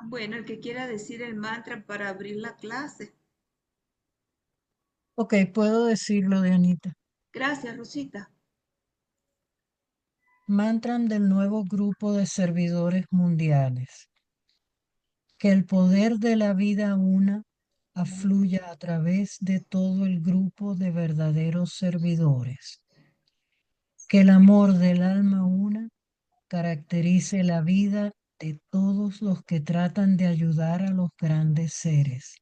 Bueno, el que quiera decir el mantra para abrir la clase. Ok, puedo decirlo, Dianita. Gracias, Rosita. Mantra del nuevo grupo de servidores mundiales. Que el poder de la vida una afluya a través de todo el grupo de verdaderos servidores. Que el amor del alma una caracterice la vida de todos los que tratan de ayudar a los grandes seres.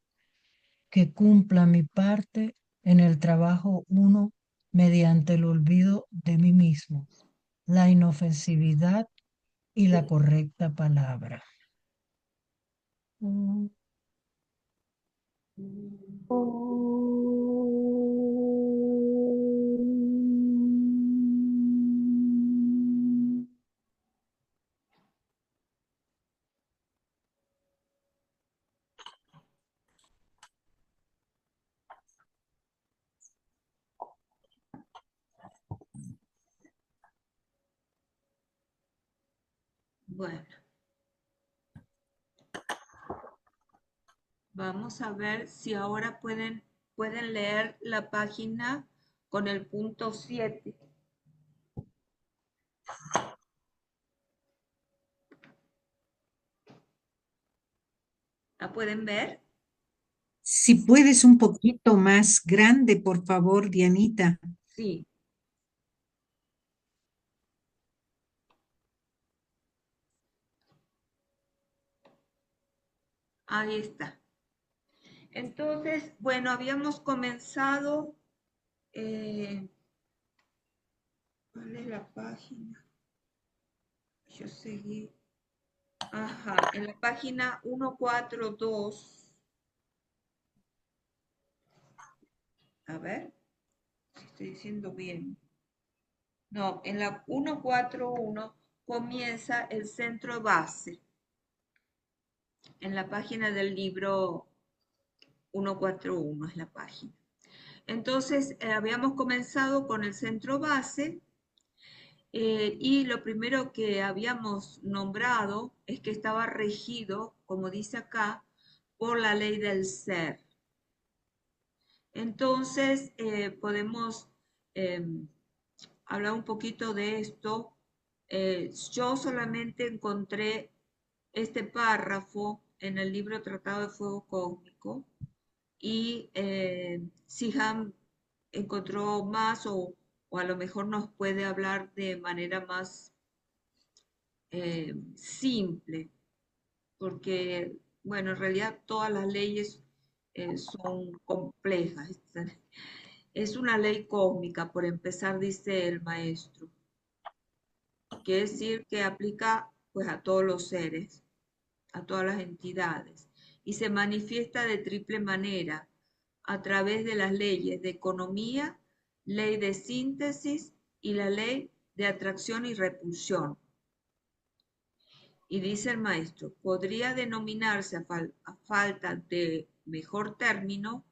Que cumpla mi parte en el trabajo uno mediante el olvido de mí mismo, la inofensividad y la correcta palabra. Mm. Bueno, vamos a ver si ahora pueden leer la página con el punto 7. ¿La pueden ver? Si puedes un poquito más grande, por favor, Dianita. Sí. Ahí está. Entonces, bueno, habíamos comenzado. ¿Cuál es la página? Yo seguí. Ajá, en la página 142. A ver si estoy diciendo bien. No, en la 141 comienza el centro base. En la página del libro 141 es la página. Entonces, habíamos comenzado con el centro base y lo primero que habíamos nombrado es que estaba regido, como dice acá, por la ley del ser. Entonces, podemos hablar un poquito de esto. Yo solamente encontré este párrafo en el libro Tratado de Fuego Cósmico y Siham encontró más o a lo mejor nos puede hablar de manera más simple, porque, bueno, en realidad todas las leyes son complejas. Es una ley cósmica, por empezar, dice el maestro. Quiere decir que aplica pues a todos los seres, a todas las entidades, y se manifiesta de triple manera, a través de las leyes de economía, ley de síntesis y la ley de atracción y repulsión. Y dice el maestro, podría denominarse a falta de mejor término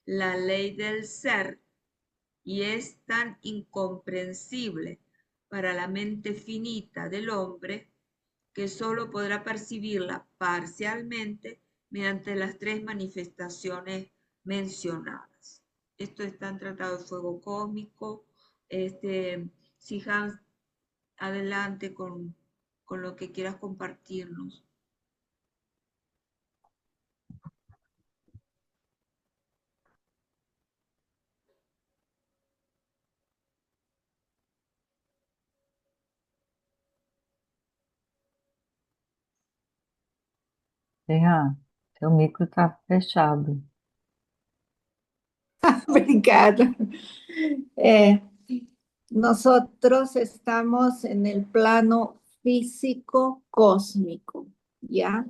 la ley del ser y es tan incomprensible para la mente finita del hombre que sólo podrá percibirla parcialmente mediante las tres manifestaciones mencionadas. Esto está en Tratado de Fuego Cósmico. Si Hans, adelante con lo que quieras compartirnos. Terra, seu micro está fechado. Obrigada. É, nosotros estamos en el plano físico cósmico, ¿ya?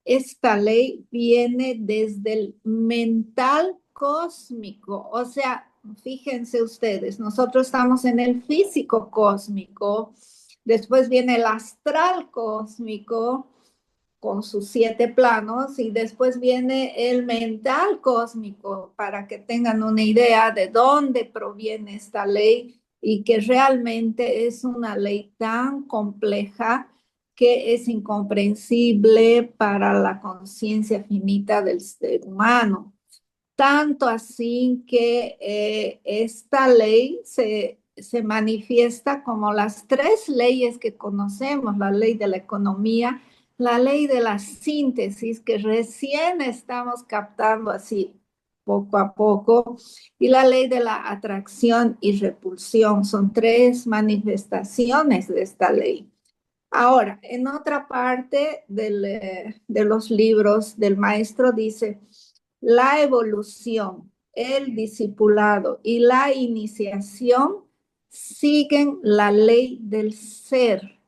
Esta ley viene desde el mental cósmico, o sea, fíjense ustedes, nosotros estamos en el físico cósmico, después viene el astral cósmico con sus 7 planos y después viene el mental cósmico para que tengan una idea de dónde proviene esta ley y que realmente es una ley tan compleja que es incomprensible para la conciencia finita del ser humano. Tanto así que esta ley se manifiesta como las tres leyes que conocemos, la ley de la economía, la ley de la síntesis, que recién estamos captando así poco a poco, y la ley de la atracción y repulsión. Son tres manifestaciones de esta ley. Ahora, en otra parte de los libros del maestro dice, la evolución, el discipulado y la iniciación siguen la ley del ser.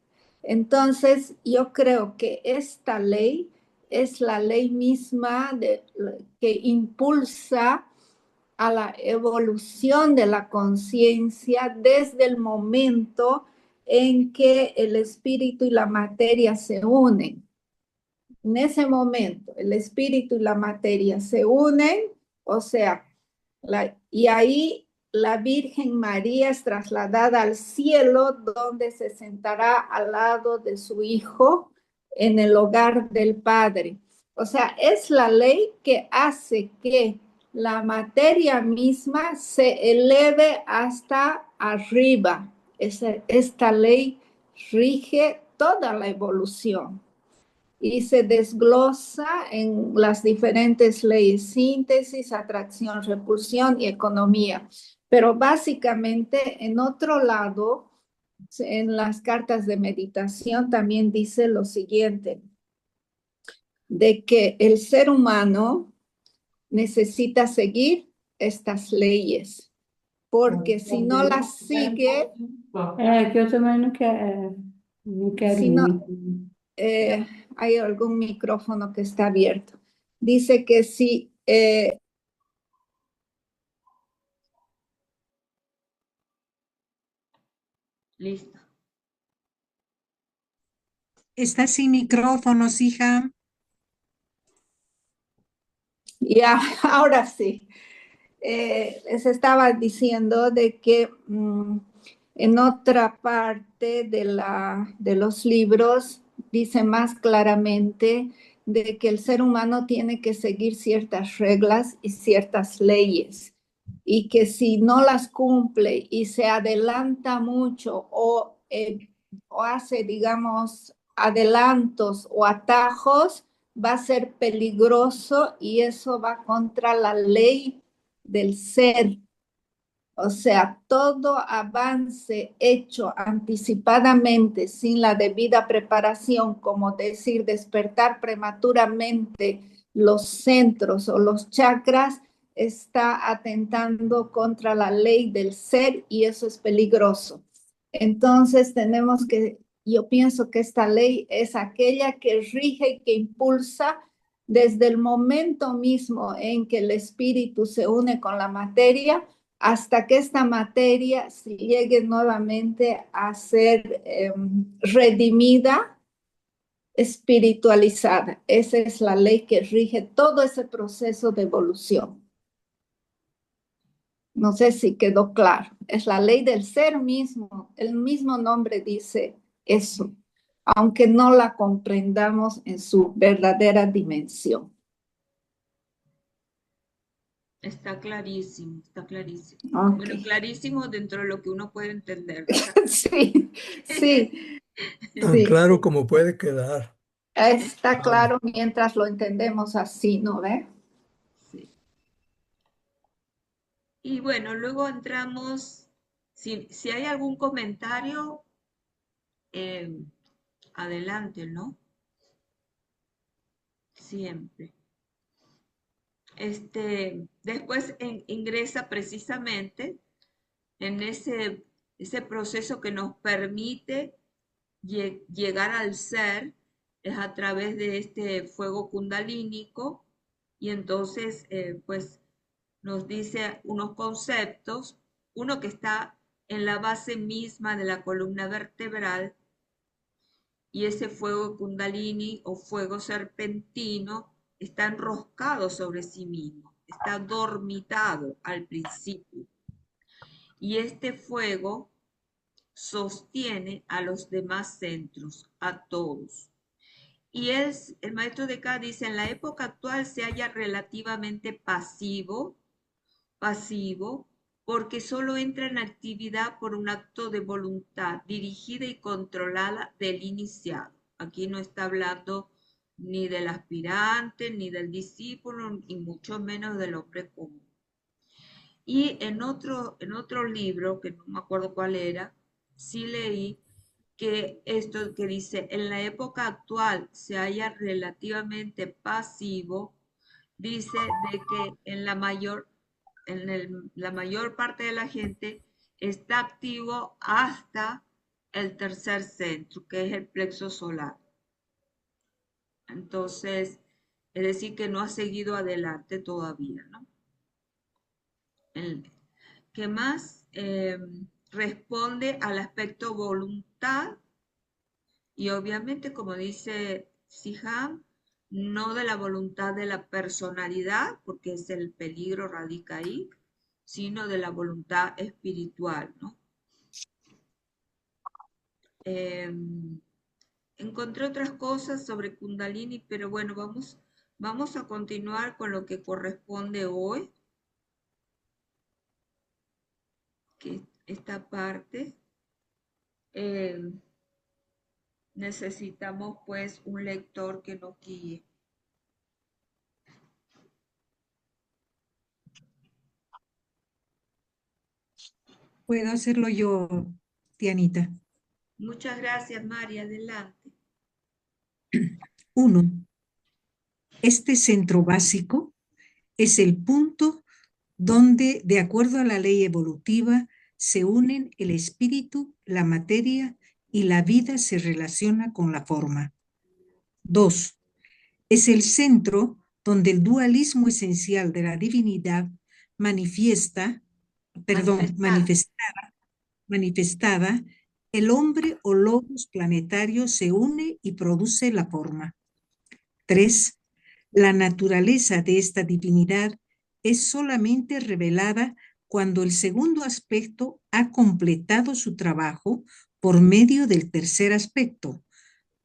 Entonces, yo creo que esta ley es la ley misma que impulsa a la evolución de la conciencia desde el momento en que el espíritu y la materia se unen. En ese momento, el espíritu y la materia se unen, o sea, y ahí la Virgen María es trasladada al cielo, donde se sentará al lado de su Hijo en el hogar del Padre. O sea, es la ley que hace que la materia misma se eleve hasta arriba. Esta ley rige toda la evolución y se desglosa en las diferentes leyes: síntesis, atracción, repulsión y economía. Pero básicamente, en otro lado, en las cartas de meditación también dice lo siguiente, de que el ser humano necesita seguir estas leyes, porque si no las sigue, Que eu também não quero si no, muito. hay algún micrófono que está abierto. Dice que si Listo. Está sin micrófonos, hija. ya, ahora sí. Les estaba diciendo de que en otra parte de los libros dice más claramente de que el ser humano tiene que seguir ciertas reglas y ciertas leyes, y que si no las cumple y se adelanta mucho o hace, digamos, adelantos o atajos, va a ser peligroso y eso va contra la ley del ser. O sea, todo avance hecho anticipadamente sin la debida preparación, como decir, despertar prematuramente los centros o los chakras, está atentando contra la ley del ser y eso es peligroso. Entonces tenemos que, yo pienso que esta ley es aquella que rige y que impulsa desde el momento mismo en que el espíritu se une con la materia, hasta que esta materia llegue nuevamente a ser redimida, espiritualizada. Esa es la ley que rige todo ese proceso de evolución. No sé si quedó claro. Es la ley del ser mismo. El mismo nombre dice eso, aunque no la comprendamos en su verdadera dimensión. Está clarísimo, está clarísimo. Okay. Bueno, clarísimo dentro de lo que uno puede entender, ¿verdad? Sí, sí, Tan sí. claro como puede quedar. Está claro mientras lo entendemos así, ¿no ve? Sí. Y bueno, luego entramos, si hay algún comentario, adelante, ¿no? Siempre. Después ingresa precisamente en ese proceso que nos permite llegar al ser, es a través de este fuego kundalínico, y entonces pues nos dice unos conceptos, uno que está en la base misma de la columna vertebral, y ese fuego kundalini o fuego serpentino está enroscado sobre sí mismo, está dormitado al principio. Y este fuego sostiene a los demás centros, a todos. Y el maestro de K dice, en la época actual se halla relativamente pasivo, porque solo entra en actividad por un acto de voluntad dirigida y controlada del iniciado. Aquí no está hablando ni del aspirante, ni del discípulo, y mucho menos del hombre común. Y en otro libro, que no me acuerdo cuál era, sí leí que esto que dice, en la época actual se halla relativamente pasivo, dice de que la mayor parte de la gente está activo hasta el tercer centro, que es el plexo solar. Entonces, es decir, que no ha seguido adelante todavía, ¿no? ¿Qué más? Responde al aspecto voluntad y obviamente, como dice Siham, no de la voluntad de la personalidad, porque es el peligro radica ahí, sino de la voluntad espiritual, ¿no? Encontré otras cosas sobre Kundalini, pero bueno, vamos a continuar con lo que corresponde hoy, que esta parte. Eh, Necesitamos pues un lector que nos guíe. Puedo hacerlo yo, Dianita. Muchas gracias, María. Adelante. 1. Este centro básico es el punto donde, de acuerdo a la ley evolutiva, se unen el espíritu, la materia y la vida se relaciona con la forma. 2. Es el centro donde el dualismo esencial de la divinidad manifestada, el hombre o logos planetario se une y produce la forma. 3. La naturaleza de esta divinidad es solamente revelada cuando el segundo aspecto ha completado su trabajo por medio del tercer aspecto,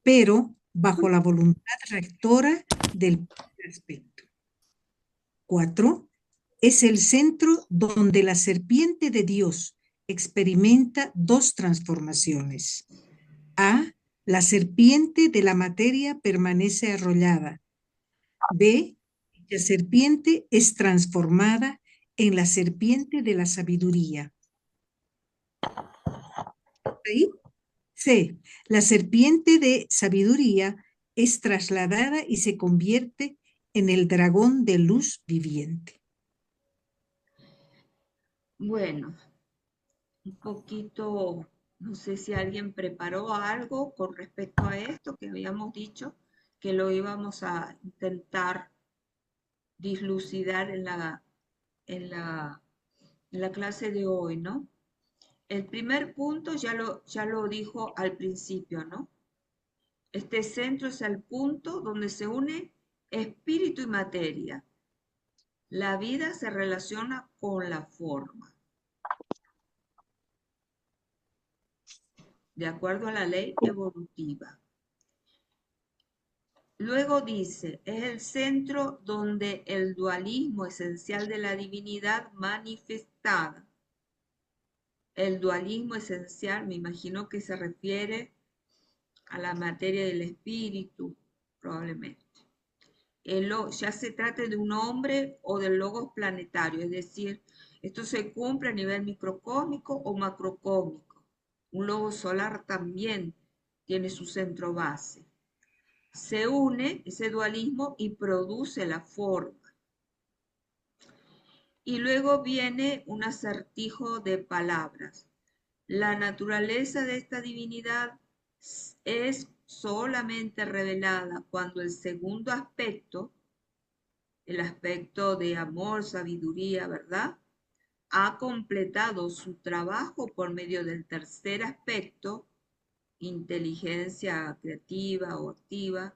pero bajo la voluntad rectora del primer aspecto. 4. Es el centro donde la serpiente de Dios experimenta dos transformaciones. A. La serpiente de la materia permanece arrollada. B. La serpiente es transformada en la serpiente de la sabiduría. ¿Ahí? C. La serpiente de sabiduría es trasladada y se convierte en el dragón de luz viviente. Bueno, un poquito, no sé si alguien preparó algo con respecto a esto que habíamos dicho, que lo íbamos a intentar dislucidar en la, en la clase de hoy, ¿no? El primer punto ya lo dijo al principio, ¿no? Este centro es el punto donde se une espíritu y materia. La vida se relaciona con la forma, de acuerdo a la ley evolutiva. Luego dice, es el centro donde el dualismo esencial de la divinidad manifestada. El dualismo esencial, me imagino que se refiere a la materia del espíritu, probablemente. Ya se trate de un hombre o del logos planetario, es decir, esto se cumple a nivel microcósmico o macrocósmico. Un logo solar también tiene su centro base. Se une ese dualismo y produce la forma. Y luego viene un acertijo de palabras. La naturaleza de esta divinidad es solamente revelada cuando el segundo aspecto, el aspecto de amor, sabiduría, ¿verdad?, ha completado su trabajo por medio del tercer aspecto, inteligencia creativa o activa,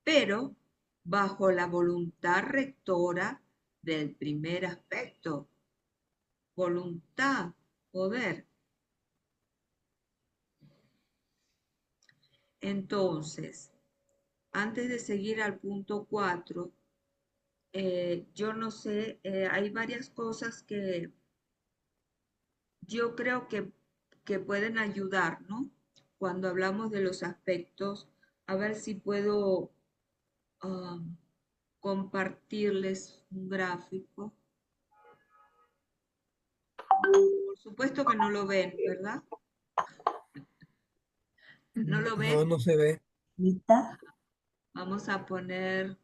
pero bajo la voluntad rectora del primer aspecto, voluntad, poder. Entonces, antes de seguir al punto 4, yo no sé, hay varias cosas que yo creo que pueden ayudar, ¿no? Cuando hablamos de los aspectos, a ver si puedo compartirles un gráfico. Por supuesto que no lo ven, ¿verdad? ¿No lo No, ven? no se ve. ¿Lista? Vamos a poner,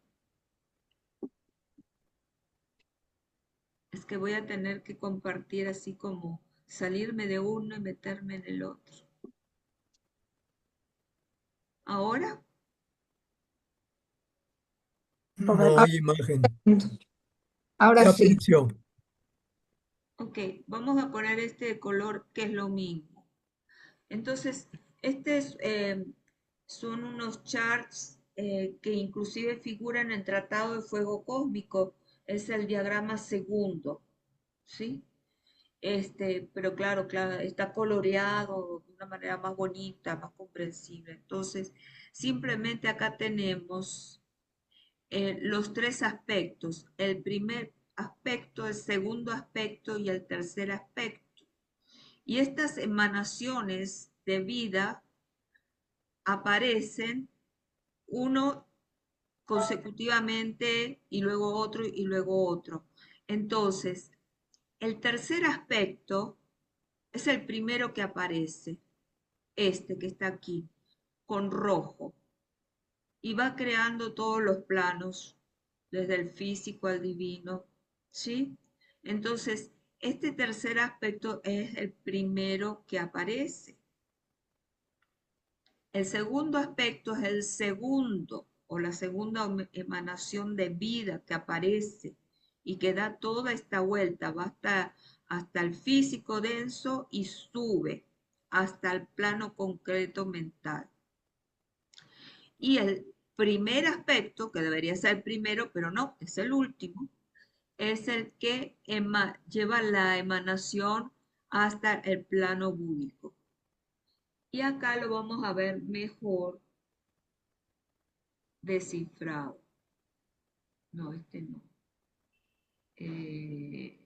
es que voy a tener que compartir así como salirme de uno y meterme en el otro. Ahora, No hay imagen. Ahora Ya sí. apareció. ok, vamos a poner este de color que es lo mismo. Entonces, son unos charts que inclusive figuran en el Tratado de Fuego Cósmico, es el diagrama segundo, ¿sí? Pero claro, está coloreado de una manera más bonita, más comprensible. Entonces, simplemente acá tenemos los tres aspectos, el primer aspecto, el segundo aspecto y el tercer aspecto. Y estas emanaciones de vida aparecen uno consecutivamente y luego otro y luego otro. Entonces, el tercer aspecto es el primero que aparece, este que está aquí, con rojo, y va creando todos los planos, desde el físico al divino, ¿sí? Entonces, este tercer aspecto es el primero que aparece. El segundo aspecto es el segundo o la segunda emanación de vida que aparece y que da toda esta vuelta, va hasta el físico denso y sube hasta el plano concreto mental. Y el primer aspecto, que debería ser el primero, pero no, es el último, es el que lleva la emanación hasta el plano búdico. Y acá lo vamos a ver mejor descifrado. No, este no. Eh,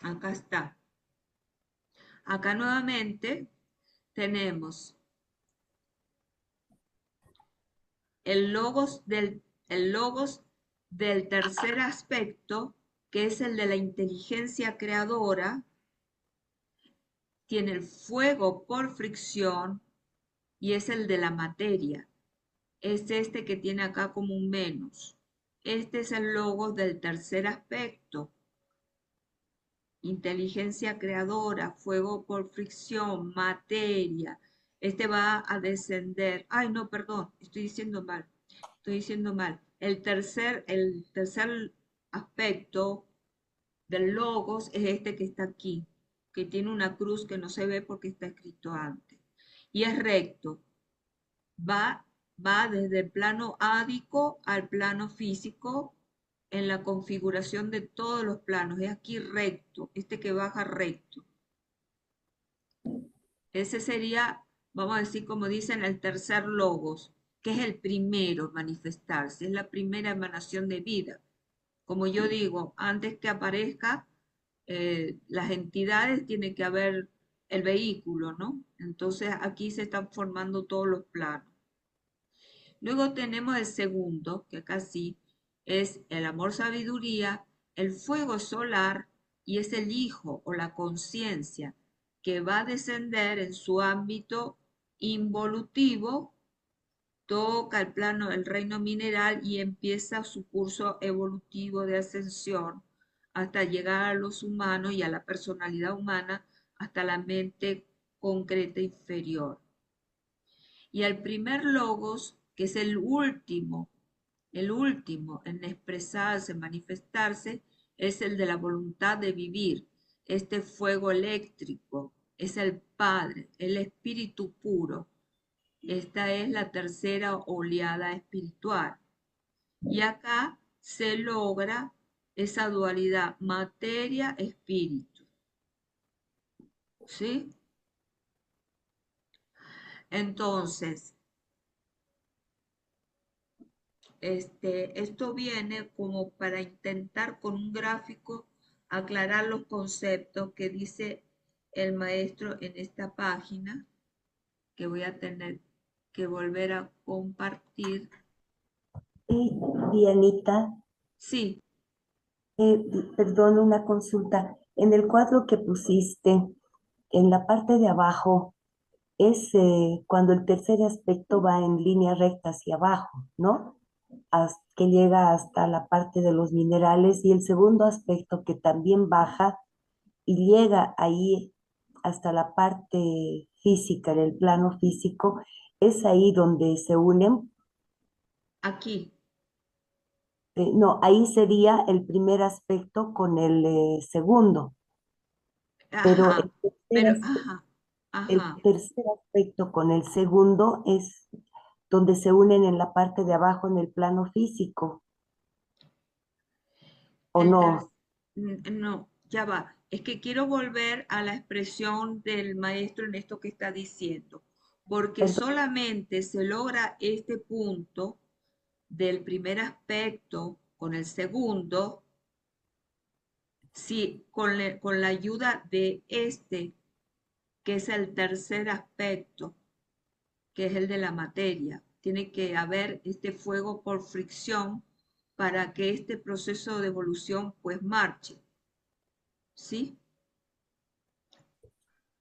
Acá está. Acá nuevamente tenemos el el logos del tercer aspecto, que es el de la inteligencia creadora, tiene el fuego por fricción y es el de la materia. Es este que tiene acá como un menos. Este es el logo del tercer aspecto. Inteligencia creadora, fuego por fricción, materia. Este va a descender. Ay, no, perdón, estoy diciendo mal. Estoy diciendo mal. El tercer aspecto del logos es este que está aquí, que tiene una cruz que no se ve porque está escrito antes. Y es recto. Va, va desde el plano ádico al plano físico en la configuración de todos los planos. Es aquí recto, este que baja recto. Ese sería, vamos a decir, como dicen, el tercer logos, que es el primero en manifestarse, es la primera emanación de vida. Como yo digo, antes que aparezca las entidades, tiene que haber el vehículo, ¿no? Entonces aquí se están formando todos los planos. Luego tenemos el segundo, que acá sí, es el amor sabiduría, el fuego solar y es el hijo o la conciencia que va a descender en su ámbito involutivo, toca el plano del reino mineral y empieza su curso evolutivo de ascensión hasta llegar a los humanos y a la personalidad humana, hasta la mente concreta inferior. Y el primer logos, que es el último en expresarse, manifestarse, es el de la voluntad de vivir. Este fuego eléctrico es el Padre, el Espíritu puro. Esta es la tercera oleada espiritual. Y acá se logra esa dualidad materia-espíritu. ¿Sí? Entonces, esto viene como para intentar con un gráfico aclarar los conceptos que dice el maestro en esta página, que voy a tener que volver a compartir. Y Dianita, Sí, perdón, una consulta. En el cuadro que pusiste, en la parte de abajo, es cuando el tercer aspecto va en línea recta hacia abajo, ¿no? Que llega hasta la parte de los minerales, y el segundo aspecto que también baja y llega ahí hasta la parte física, en el plano físico, es ahí donde se unen. aquí. No, ahí sería el primer aspecto con el segundo, pero Ajá, pero, ajá, el ajá. tercer aspecto con el segundo es donde se unen en la parte de abajo en el plano físico, ¿o El ter- no? no, ya va. Es que quiero volver a la expresión del maestro en esto que está diciendo, porque Perdón. solamente se logra este punto del primer aspecto con el segundo, si con la ayuda de que es el tercer aspecto, que es el de la materia. Tiene que haber este fuego por fricción para que este proceso de evolución pues marche, ¿sí?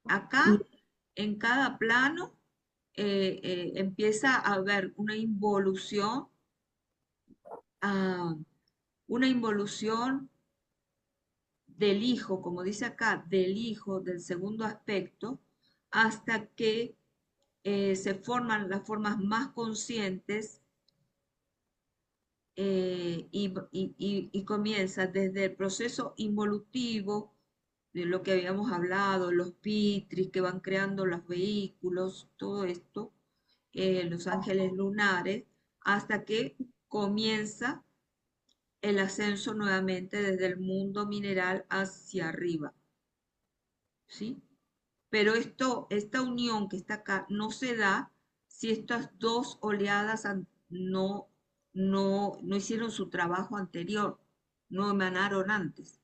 Y, Acá, en cada plano, empieza a haber ah, una involución del hijo, como dice acá, del hijo del segundo aspecto, hasta que se forman las formas más conscientes y comienza desde el proceso involutivo de lo que habíamos hablado, los pitris que van creando los vehículos, todo esto, los ángeles lunares, hasta que comienza el ascenso nuevamente desde el mundo mineral hacia arriba, ¿sí? Pero esta unión que está acá no se da si estas dos oleadas no hicieron su trabajo anterior, no emanaron antes.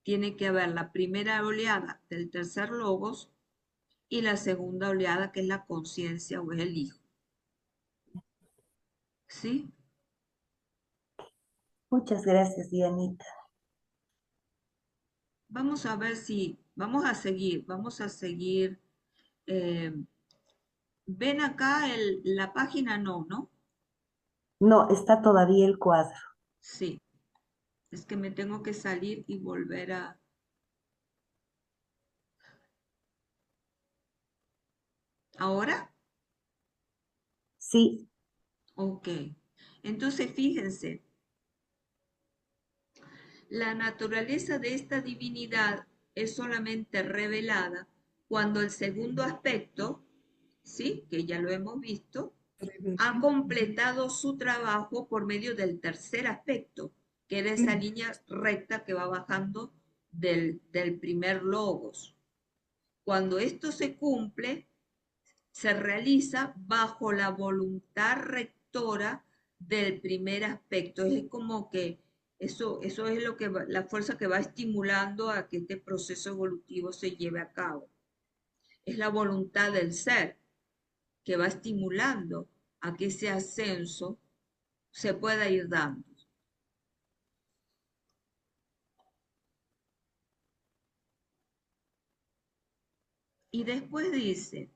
Tiene que haber la primera oleada del tercer logos y la segunda oleada que es la conciencia o es el hijo. ¿Sí? muchas gracias, Dianita. Vamos a ver si, vamos a seguir. eh, ven acá la página ¿no? No, está todavía el cuadro. Sí, es que me tengo que salir y volver a... ¿Ahora? Sí, Ok. Entonces, fíjense, la naturaleza de esta divinidad es solamente revelada cuando el segundo aspecto, ¿sí? Que ya lo hemos visto, ha completado su trabajo por medio del tercer aspecto, que era esa línea recta que va bajando del primer logos. Cuando esto se cumple, se realiza bajo la voluntad rectora del primer aspecto. Es como que eso es lo que la fuerza que va estimulando a que este proceso evolutivo se lleve a cabo. Es la voluntad del ser que va estimulando a que ese ascenso se pueda ir dando. Y después dice,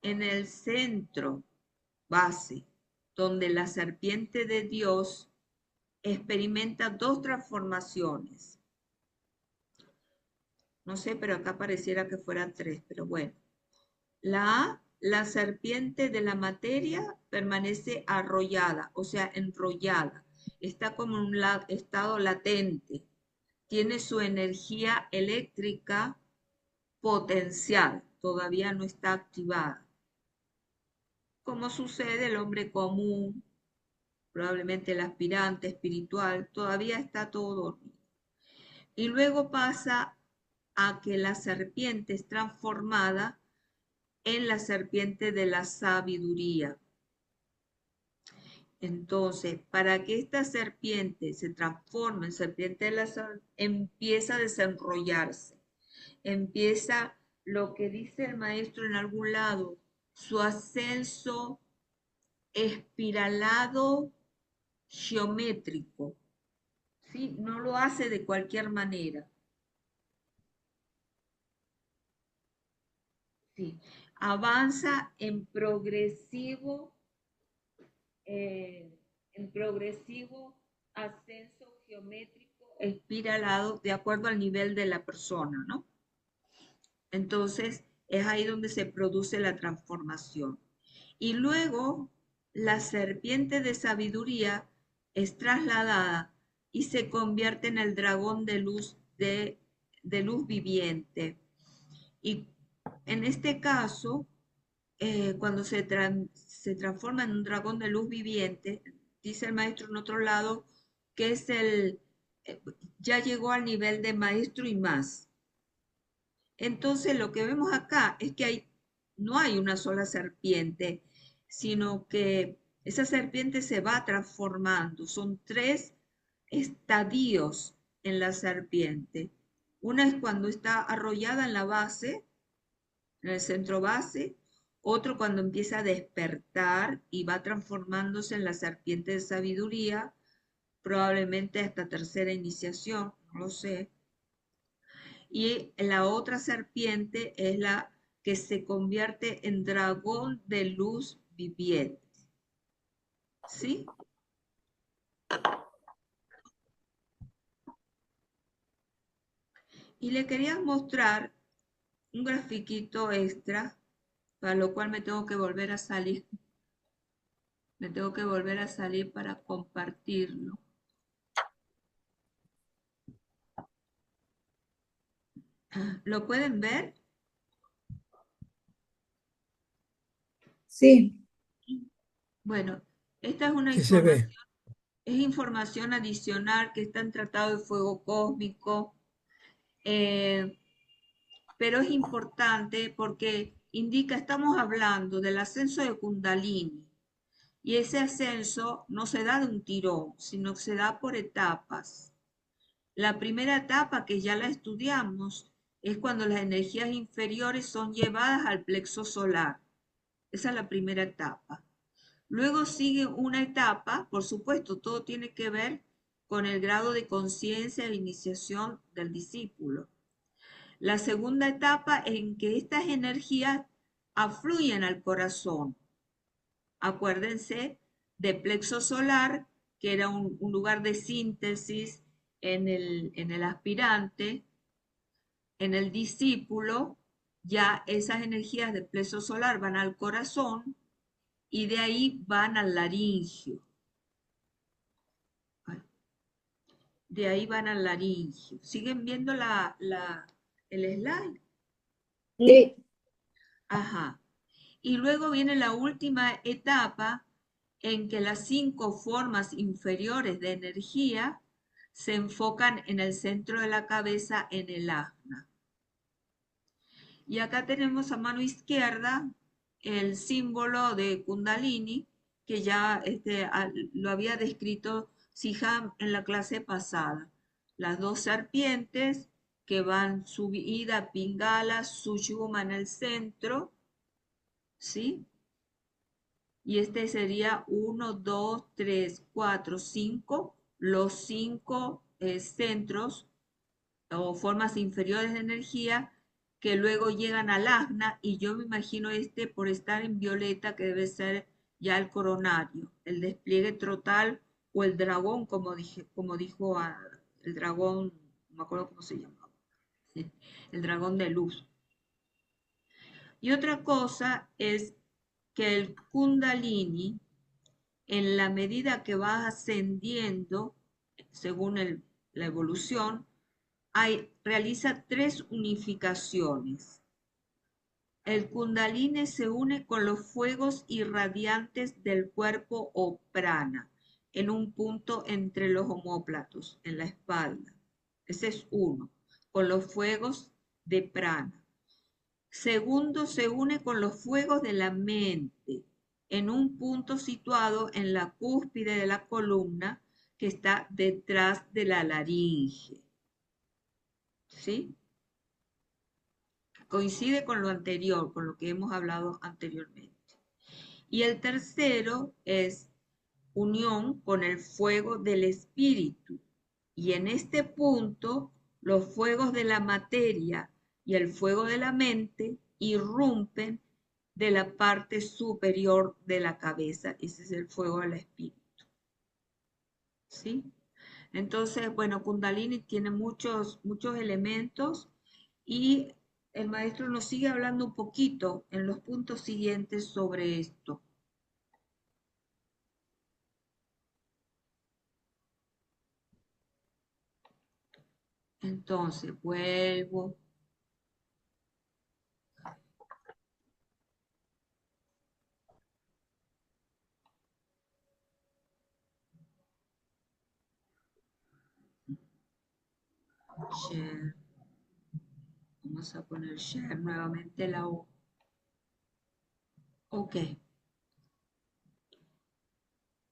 en el centro base, donde la serpiente de Dios experimenta dos transformaciones. No sé, pero acá pareciera que fueran tres, pero bueno. La A, la serpiente de la materia permanece arrollada, o sea, enrollada. Está como en un estado latente. Tiene su energía eléctrica potencial, todavía no está activada. Como sucede el hombre común, probablemente el aspirante espiritual, todavía está todo dormido. Y luego pasa a que la serpiente es transformada en la serpiente de la sabiduría. Entonces, para que esta serpiente se transforme en serpiente de la sabiduría, empieza a desenrollarse, empieza lo que dice el maestro en algún lado, su ascenso espiralado geométrico, ¿sí? No lo hace de cualquier manera. Sí. Avanza eh, en progresivo ascenso geométrico espiralado de acuerdo al nivel de la persona, ¿no? Entonces, es ahí donde se produce la transformación. Y luego, la serpiente de sabiduría es trasladada y se convierte en el dragón de luz viviente. Y en este caso, cuando se transforma en un dragón de luz viviente, dice el maestro en otro lado que es ya llegó al nivel de maestro y más. Entonces lo que vemos acá es que no hay una sola serpiente, sino que esa serpiente se va transformando. Son 3 estadios en la serpiente. Una es cuando está arrollada en la base, en el centro base, otro cuando empieza a despertar y va transformándose en la serpiente de sabiduría, probablemente hasta tercera iniciación, no lo sé. Y la otra serpiente es la que se convierte en dragón de luz viviente. ¿Sí? Y le quería mostrar un grafiquito extra, para lo cual me tengo que volver a salir. Me tengo que volver a salir para compartirlo. ¿Lo pueden ver? Sí, Bueno, esta es una Sí se ve. información adicional que está en Tratado de Fuego Cósmico, eh, pero es importante porque indica, estamos hablando del ascenso de Kundalini, y ese ascenso no se da de un tirón, sino que se da por etapas. La primera etapa, que ya la estudiamos, es cuando las energías inferiores son llevadas al plexo solar. Esa es la primera etapa. Luego sigue una etapa, por supuesto, todo tiene que ver con el grado de conciencia e iniciación del discípulo. La segunda etapa en que estas energías afluyen al corazón. Acuérdense de plexo solar, que era un lugar de síntesis en el aspirante, en el discípulo, ya esas energías de plexo solar van al corazón y de ahí van al laringio. De ahí van al laringio. ¿Siguen viendo el slide? sí, Ajá. Y luego viene la última etapa en que las 5 formas inferiores de energía se enfocan en el centro de la cabeza, en el ajna. Y acá tenemos a mano izquierda el símbolo de Kundalini, que ya lo había descrito Siham en la clase pasada. Las 2 serpientes que van subida, Pingala, Sushuma en el centro, ¿sí? Y este sería 1, 2, 3, 4, 5, los 5 centros o formas inferiores de energía que luego llegan al ajna, y yo me imagino por estar en violeta, que debe ser ya el coronario, el despliegue total o el dragón, como dijo el dragón, no me acuerdo cómo se llamaba, ¿sí? El dragón de luz. Y otra cosa es que el Kundalini, en la medida que va ascendiendo, según la evolución, realiza 3 unificaciones. El Kundalini se une con los fuegos irradiantes del cuerpo o prana, en un punto entre los omóplatos, en la espalda. Ese es uno, con los fuegos de prana. Segundo, se une con los fuegos de la mente en un punto situado en la cúspide de la columna que está detrás de la laringe. ¿Sí? Coincide con lo anterior, con lo que hemos hablado anteriormente. Y el tercero es unión con el fuego del espíritu. Y en este punto, los fuegos de la materia y el fuego de la mente irrumpen de la parte superior de la cabeza. Ese es el fuego del espíritu. ¿Sí? Entonces, bueno, Kundalini tiene muchos elementos y el maestro nos sigue hablando un poquito en los puntos siguientes sobre esto. Entonces, vuelvo. Share. Vamos a poner share nuevamente la O. Ok.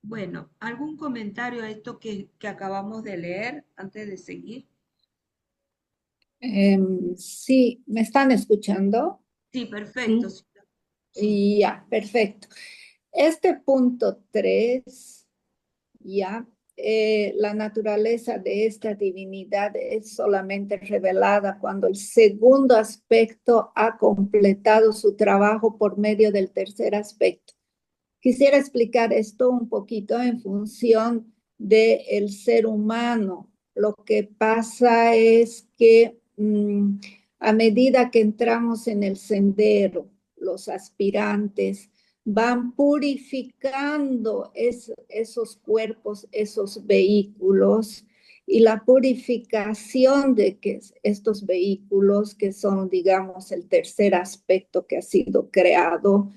Bueno, ¿algún comentario a esto que acabamos de leer antes de seguir? Sí, ¿me están escuchando? Sí, perfecto. Sí. Sí. Ya, perfecto. Este punto 3, ya, la naturaleza de esta divinidad es solamente revelada cuando el segundo aspecto ha completado su trabajo por medio del tercer aspecto. Quisiera explicar esto un poquito en función del ser humano. Lo que pasa es que a medida que entramos en el sendero, los aspirantes van purificando esos cuerpos, esos vehículos, y la purificación de que estos vehículos, que son, digamos, el tercer aspecto que ha sido creado,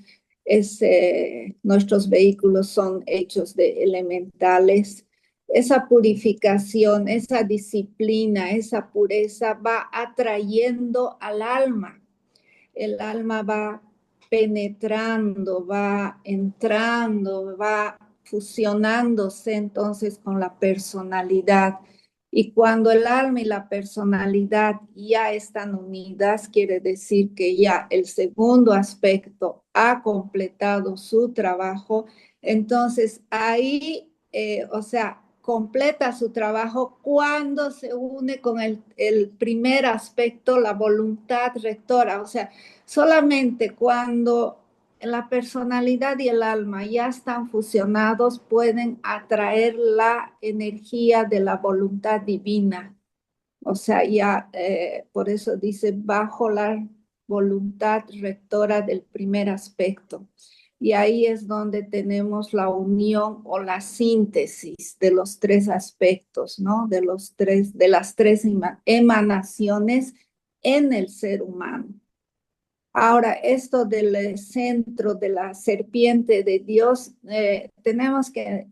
nuestros vehículos son hechos de elementales. Esa purificación, esa disciplina, esa pureza va atrayendo al alma. El alma va penetrando, va entrando, va fusionándose entonces con la personalidad. Y cuando el alma y la personalidad ya están unidas, quiere decir que ya el segundo aspecto ha completado su trabajo. Entonces ahí, o sea, completa su trabajo cuando se une con el primer aspecto, la voluntad rectora. O sea, solamente cuando la personalidad y el alma ya están fusionados, pueden atraer la energía de la voluntad divina. O sea, ya por eso dice bajo la voluntad rectora del primer aspecto. Y ahí es donde tenemos la unión o la síntesis de los tres aspectos, ¿no? De las tres emanaciones en el ser humano. Ahora, esto del centro de la serpiente de Dios, tenemos que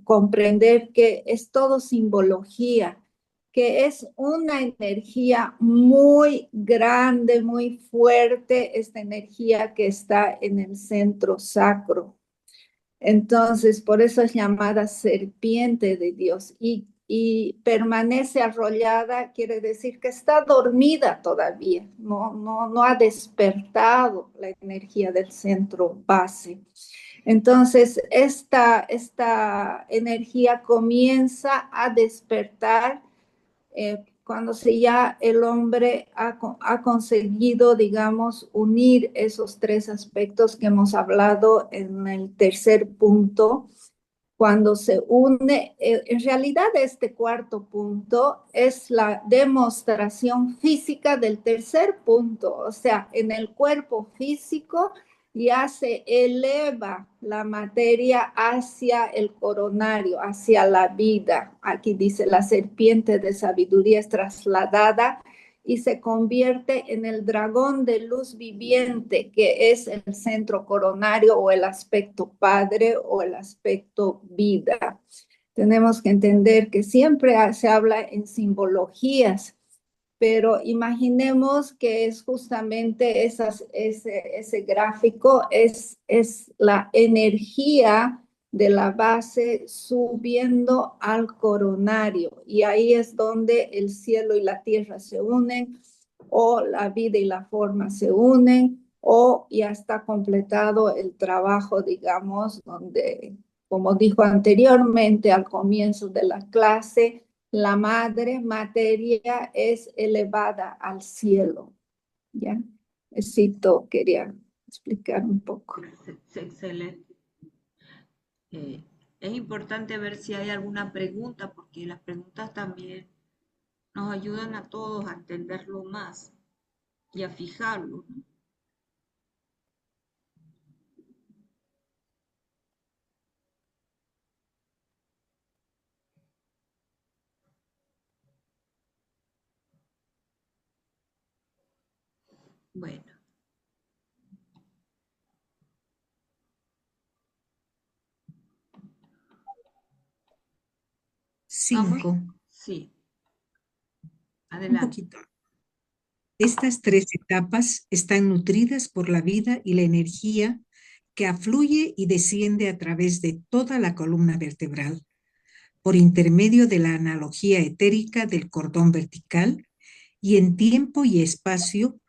comprender que es todo simbología, que es una energía muy grande, muy fuerte, esta energía que está en el centro sacro. Entonces, por eso es llamada serpiente de Dios y permanece arrollada, quiere decir que está dormida todavía, no ha despertado la energía del centro base. Entonces, esta energía comienza a despertar cuando ya el hombre ha conseguido, digamos, unir esos tres aspectos que hemos hablado en el tercer punto. Cuando se une, en realidad este cuarto punto es la demostración física del tercer punto, o sea, en el cuerpo físico ya se eleva la materia hacia el coronario, hacia la vida. Aquí dice, la serpiente de sabiduría es trasladada y se convierte en el dragón de luz viviente, que es el centro coronario o el aspecto padre o el aspecto vida. Tenemos que entender que siempre se habla en simbologías. pero imaginemos que es justamente ese gráfico, es la energía de la base subiendo al coronario, y ahí es donde el cielo y la tierra se unen, o la vida y la forma se unen, o ya está completado el trabajo, digamos, donde, como dijo anteriormente al comienzo de la clase, la madre materia es elevada al cielo. ¿Ya? Eso quería explicar un poco. Excelente. Es importante ver si hay alguna pregunta, porque las preguntas también nos ayudan a todos a entenderlo más y a fijarlo, ¿no? Bueno, 5. sí, Un adelante. poquito. Estas 3 etapas están nutridas por la vida y la energía que afluye y desciende a través de toda la columna vertebral, por intermedio de la analogía etérica del cordón vertical, y en tiempo y espacio,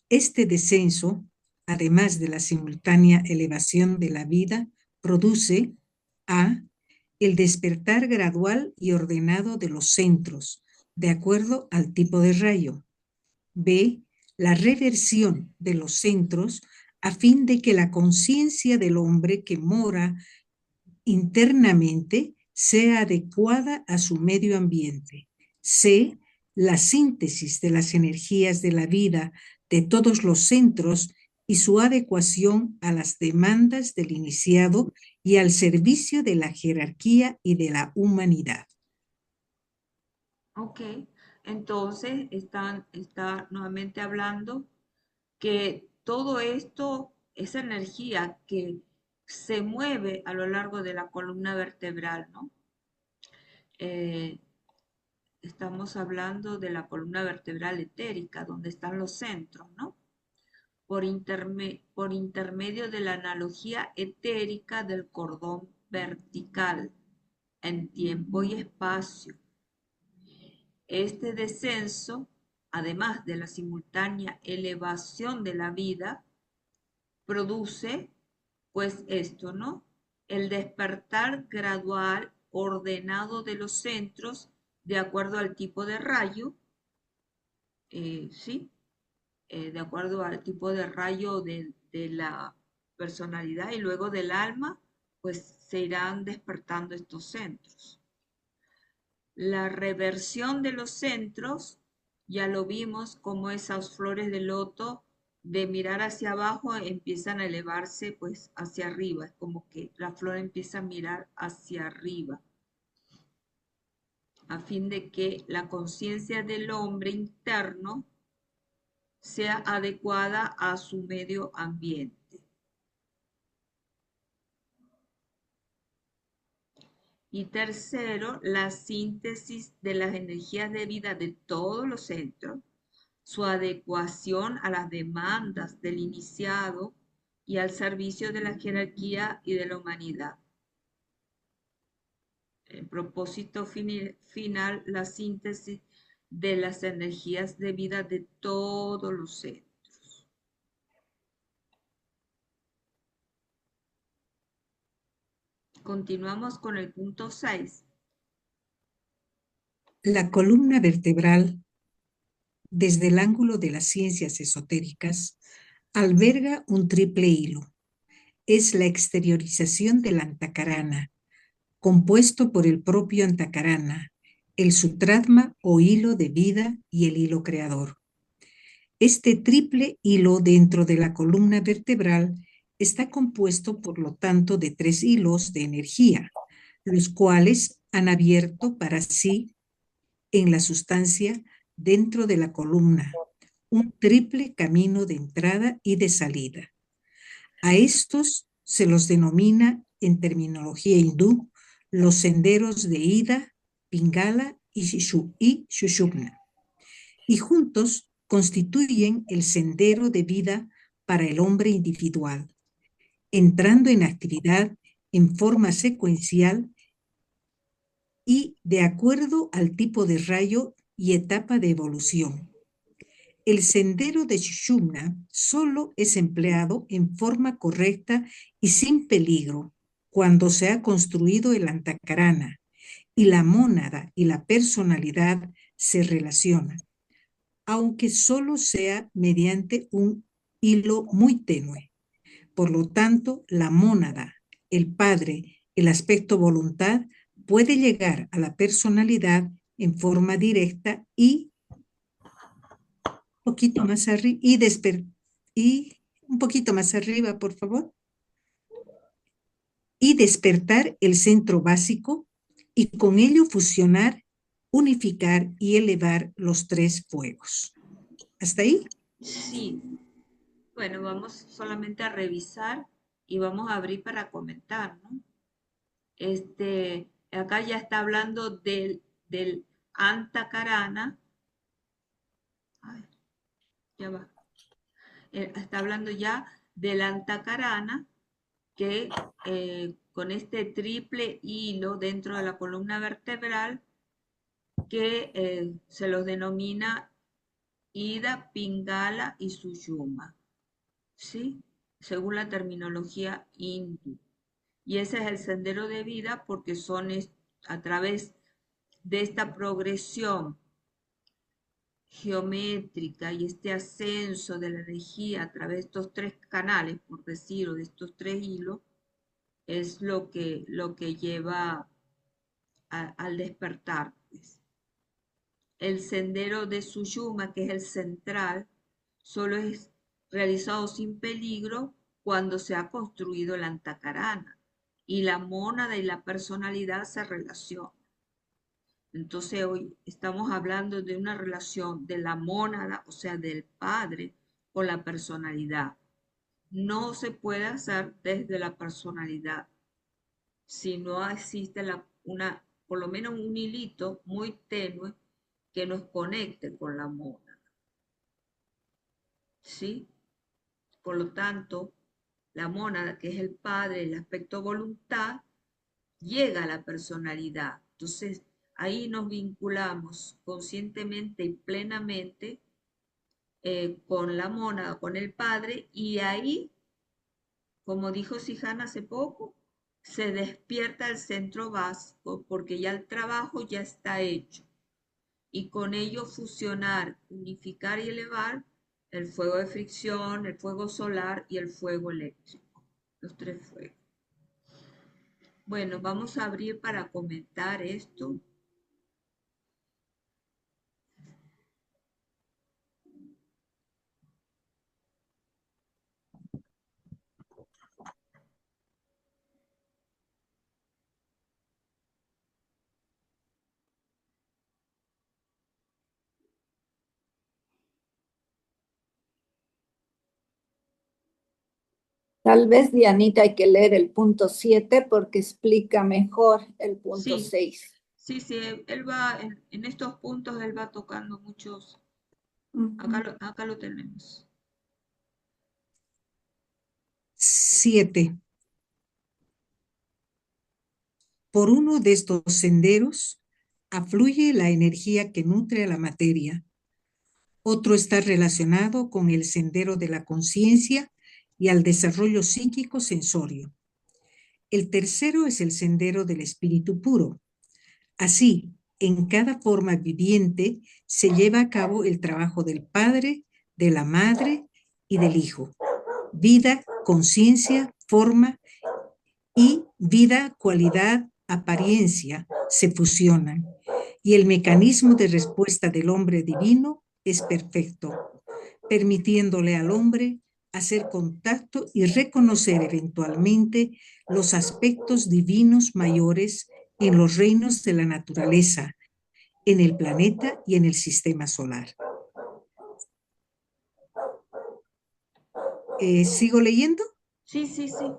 este descenso, además de la simultánea elevación de la vida, produce a. El despertar gradual y ordenado de los centros, de acuerdo al tipo de rayo. B. La reversión de los centros a fin de que la conciencia del hombre que mora internamente sea adecuada a su medio ambiente. C. La síntesis de las energías de la vida de todos los centros y su adecuación a las demandas del iniciado y al servicio de la jerarquía y de la humanidad. Ok, entonces está nuevamente hablando que todo esto, esa energía que se mueve a lo largo de la columna vertebral, ¿no? Estamos hablando de la columna vertebral etérica, donde están los centros, ¿no? Por intermedio de la analogía etérica del cordón vertical en tiempo y espacio. Este descenso, además de la simultánea elevación de la vida, produce pues esto, ¿no? El despertar gradual ordenado de los centros de acuerdo al tipo de rayo, ¿sí? De acuerdo al tipo de rayo de la personalidad y luego del alma, pues se irán despertando estos centros. La reversión de los centros, ya lo vimos como esas flores de loto de mirar hacia abajo empiezan a elevarse pues hacia arriba, es como que la flor empieza a mirar hacia arriba, a fin de que la conciencia del hombre interno sea adecuada a su medio ambiente. Y tercero, la síntesis de las energías de vida de todos los centros, su adecuación a las demandas del iniciado y al servicio de la jerarquía y de la humanidad. El propósito final, la síntesis de las energías de vida de todos los centros. Continuamos con el punto 6. La columna vertebral, desde el ángulo de las ciencias esotéricas, alberga un triple hilo. Es la exteriorización del antakarana, compuesto por el propio antakarana, el sutratma o hilo de vida y el hilo creador. Este triple hilo dentro de la columna vertebral está compuesto, por lo tanto, de 3 hilos de energía, los cuales han abierto para sí en la sustancia dentro de la columna un triple camino de entrada y de salida. A estos se los denomina en terminología hindú los senderos de Ida, Pingala y Shushumna. y juntos constituyen el sendero de vida para el hombre individual, entrando en actividad en forma secuencial y de acuerdo al tipo de rayo y etapa de evolución. El sendero de Sushumna solo es empleado en forma correcta y sin peligro cuando se ha construido el antakarana y la mónada y la personalidad se relacionan, aunque solo sea mediante un hilo muy tenue. Por lo tanto, la mónada, el padre, el aspecto voluntad, puede llegar a la personalidad en forma directa y poquito más arriba y un poquito más arriba, por favor, y despertar el centro básico y con ello fusionar, unificar y elevar los tres fuegos. ¿Hasta ahí? Sí. Bueno, vamos solamente a revisar y vamos a abrir para comentar, ¿no? Acá ya está hablando del antakarana. Ay, ya va. Está hablando ya del antakarana que con este triple hilo dentro de la columna vertebral que se los denomina Ida, Pingala y Sushumna, ¿sí? Según la terminología hindú. Y ese es el sendero de vida porque son a través de esta progresión geométrica y este ascenso de la energía a través de estos tres canales, por decirlo, de estos tres hilos, es lo que lleva al despertar, pues. El sendero de Sushumna, que es el central, solo es realizado sin peligro cuando se ha construido la antakarana y la mónada y la personalidad se relacionan. Entonces hoy estamos hablando de una relación de la mónada, o sea, del padre con la personalidad. No se puede hacer desde la personalidad si no existe por lo menos un hilito muy tenue que nos conecte con la mónada. ¿Sí? Por lo tanto, la mónada, que es el padre, el aspecto voluntad, llega a la personalidad. Entonces, ahí nos vinculamos conscientemente y plenamente con la mónada, con el padre, y ahí, como dijo Sijana hace poco, se despierta el centro básico porque ya el trabajo ya está hecho. Y con ello fusionar, unificar y elevar el fuego de fricción, el fuego solar y el fuego eléctrico, los tres fuegos. Bueno, vamos a abrir para comentar esto. Tal vez, Dianita, hay que leer el punto 7 porque explica mejor el punto Sí, 6. sí, él va, en estos puntos él va tocando muchos. Acá lo tenemos. 7. Por uno de estos senderos afluye la energía que nutre a la materia. Otro está relacionado con el sendero de la conciencia y al desarrollo psíquico sensorio. El tercero es el sendero del espíritu puro. Así, en cada forma viviente se lleva a cabo el trabajo del Padre, de la Madre y del Hijo. Vida, conciencia, forma y vida, cualidad, apariencia se fusionan y el mecanismo de respuesta del hombre divino es perfecto, permitiéndole al hombre hacer contacto y reconocer eventualmente los aspectos divinos mayores en los reinos de la naturaleza, en el planeta y en el sistema solar. ¿Sigo leyendo? Sí, sí, sí.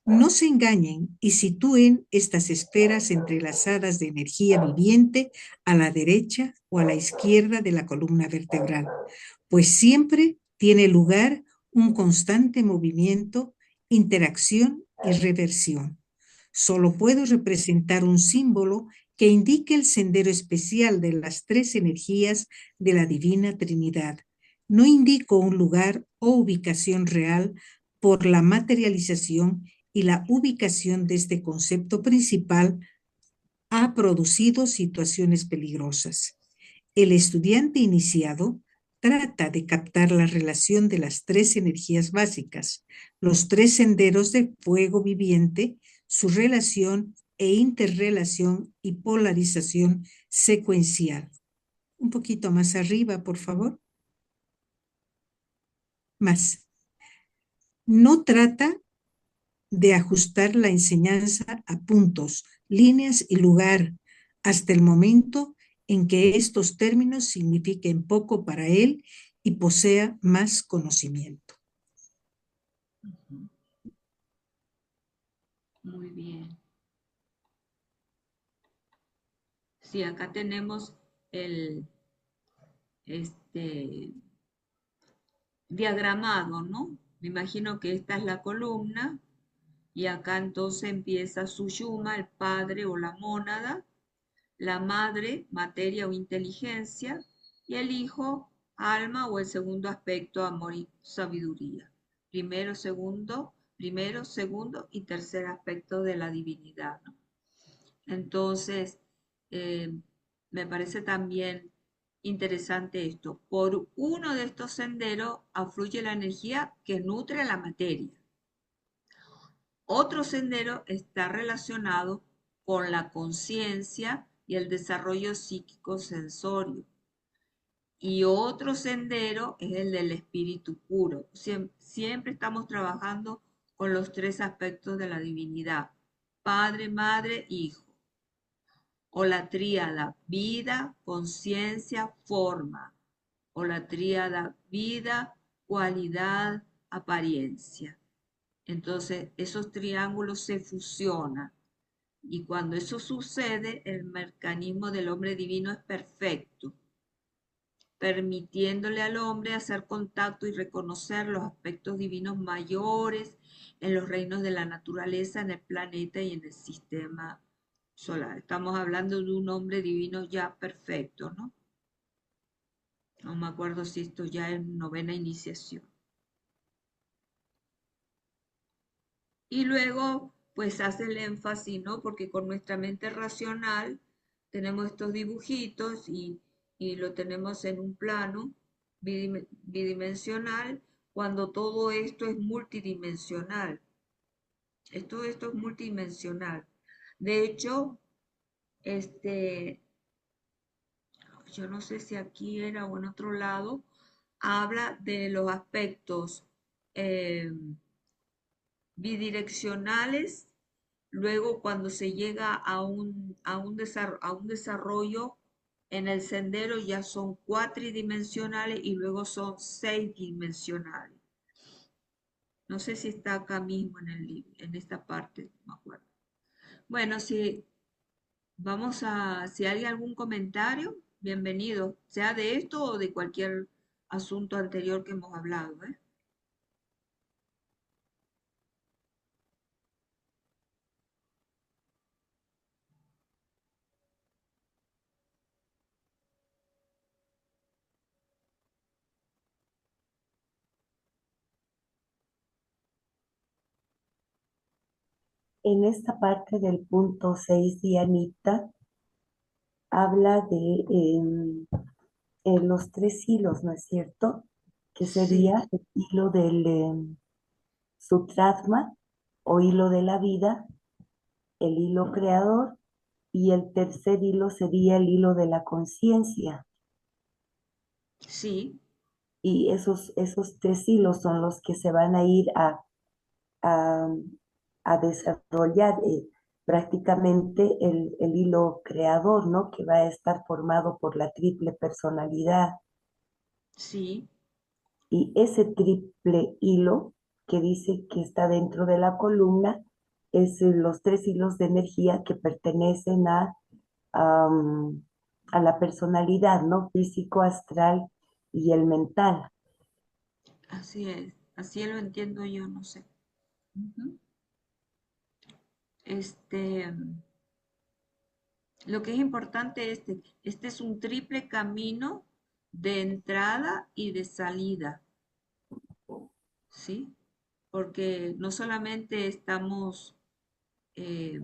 No se engañen y sitúen estas esferas entrelazadas de energía viviente a la derecha o a la izquierda de la columna vertebral, pues siempre tiene lugar un constante movimiento, interacción y reversión. Solo puedo representar un símbolo que indique el sendero especial de las tres energías de la Divina Trinidad. No indico un lugar o ubicación real por la materialización y la ubicación de este concepto principal ha producido situaciones peligrosas. El estudiante iniciado trata de captar la relación de las tres energías básicas, los tres senderos de fuego viviente, su relación e interrelación y polarización secuencial. Un poquito más arriba, por favor. Más. No trata de ajustar la enseñanza a puntos, líneas y lugar hasta el momento en que estos términos signifiquen poco para él y posea más conocimiento. Muy bien. Sí, acá tenemos el diagramado, ¿no? Me imagino que esta es la columna y acá entonces empieza Suyuma, el padre o la mónada, la madre, materia o inteligencia, y el hijo, alma o el segundo aspecto, amor y sabiduría. Primero, segundo y tercer aspecto de la divinidad, ¿no? Entonces, eh, me parece también interesante esto. Por uno de estos senderos afluye la energía que nutre la materia. Otro sendero está relacionado con la conciencia y el desarrollo psíquico sensorio. Y otro sendero es el del espíritu puro. Siempre estamos trabajando con los tres aspectos de la divinidad: Padre, Madre, Hijo. O la tríada vida, conciencia, forma. O la tríada vida, cualidad, apariencia. Entonces, esos triángulos se fusionan. Y cuando eso sucede, el mecanismo del hombre divino es perfecto, permitiéndole al hombre hacer contacto y reconocer los aspectos divinos mayores en los reinos de la naturaleza, en el planeta y en el sistema solar. Estamos hablando de un hombre divino ya perfecto, ¿no? No me acuerdo si esto ya es novena iniciación. Y luego, pues hace el énfasis, ¿no? Porque con nuestra mente racional tenemos estos dibujitos y lo tenemos en un plano bidimensional, cuando todo esto es multidimensional. Esto es multidimensional. De hecho, yo no sé si aquí era o en otro lado, habla de los aspectos eh, bidireccionales. Luego, cuando se llega a un desarrollo en el sendero, ya son cuatridimensionales y luego son 6 dimensionales. No sé si está acá mismo en el libro, en esta parte, no me acuerdo. Bueno, si hay algún comentario, bienvenido, sea de esto o de cualquier asunto anterior que hemos hablado, ¿eh? En esta parte del punto 6, Dianita, habla de los tres hilos, ¿no es cierto? Que Sí, sería el hilo del Sutratma o hilo de la vida, el hilo creador, y el tercer hilo sería el hilo de la conciencia. sí, Y esos tres hilos son los que se van a ir a, a desarrollar prácticamente el hilo creador, ¿no? Que va a estar formado por la triple personalidad. sí, Y ese triple hilo que dice que está dentro de la columna es los tres hilos de energía que pertenecen am, a la personalidad, ¿no? Físico, astral y el mental. Así es, así lo entiendo yo, no sé. Ujú. Este, lo que es importante, este es un triple camino de entrada y de salida, ¿sí? Porque no solamente estamos eh,